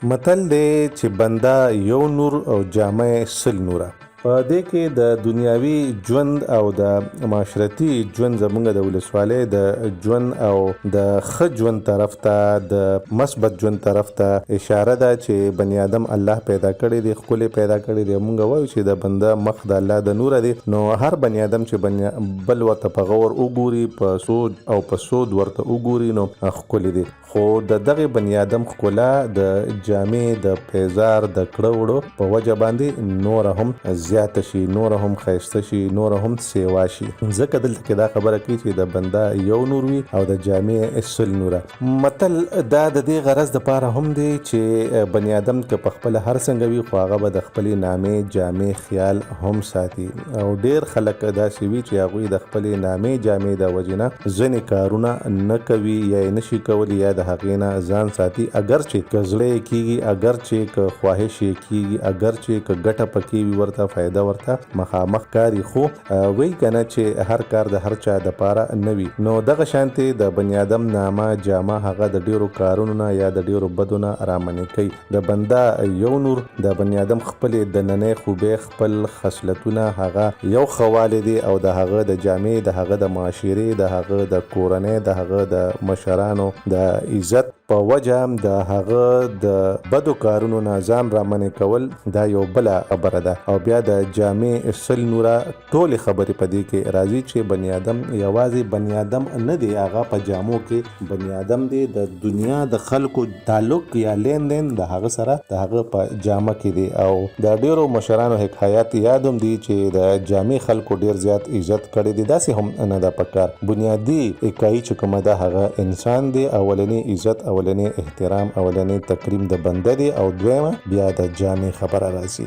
متل دی چې بنده یو نور او جامه سل نوره. په دې کې د دنیاوي ژوند او د معاشرتي ژوند زمونږ د ولسوالۍ د ژوند او د ښه ژوند طرف ته د مثبت ژوند طرف ته اشاره ده چې بني آدم الله پیدا کړی دی، ښکلی پیدا کړی دی. مونږ وایو چې د بنده مخ د الله د نوره دی. نو هر بني آدم چې بل ورته په غور وګوري، په سود او په سود ورته وګوري، نو ښکلی دی. خو د دغه بني آدم ښکلا د جامې د پیزار د کړه وړو په وجه باندې نوره هم زیاته شي، نوره هم ښایسته شي، نوره هم سیوا شي. ځکه دلته کې دا خبره کوي چې د بنده یو نور وي او د جامې سل نوره. متل دا د دې غرض دپاره هم دی چې بني آدم که په خپله هر څنګه وي، خو هغه به د خپلې نامې جامې خیال هم ساتي. او ډېر خلک داسې وي چې هغوی د خپلې نامې جامې د وجې نه ځینې کارونه نه کوي یا یې نشي کولی، یا د هغې نه ځان ساتي. اگر چې که زړه یې کېږي، اگر چې که خواهش یې کېږي، اگر چې که ګټه پکې وي، ورته فایده ورته مخامخ کاري. خو وایي که نه چې هر کار د هر چا دپاره نه وي. نو دغه شانتې د بني آدم نامه جامه هغه د ډېرو کارونو نه یا د ډېرو بدو نه رامنې کوي. د بنده یو نور د بني آدم خپلې دننۍ خوبۍ، خپل خصلتونه، هغه یو ښه والی دی. او د هغه د جامې، د هغه د معاشرې، د هغه د کورنۍ، د هغه د مشرانو د عزت په وجه د هغه د بدو کارونو نه ځان رامنې کول دا یو بله خبره ده. او بیا د جامې سل نوره ټولې خبرې په دې کې راځي چې بني آدم یوازې بني آدم نه دی، هغه په جامو کې بني آدم دی. د دنیا د خلکو تعلق یا لین دین د هغه سره د هغه په جامه کې دی. او د ډېرو مشرانو حکایات یاد هم دي چې د جامې خلکو ډېر زیات عزت کړی دی. داسې هم نه ده پکار. بنیادي اکایي چې کومه ده هغه انسان دی. اولنی عزت، اولنی احترام، اولنی تکریم د بنده دی، او دویمه بیا د جامې خبره راځي.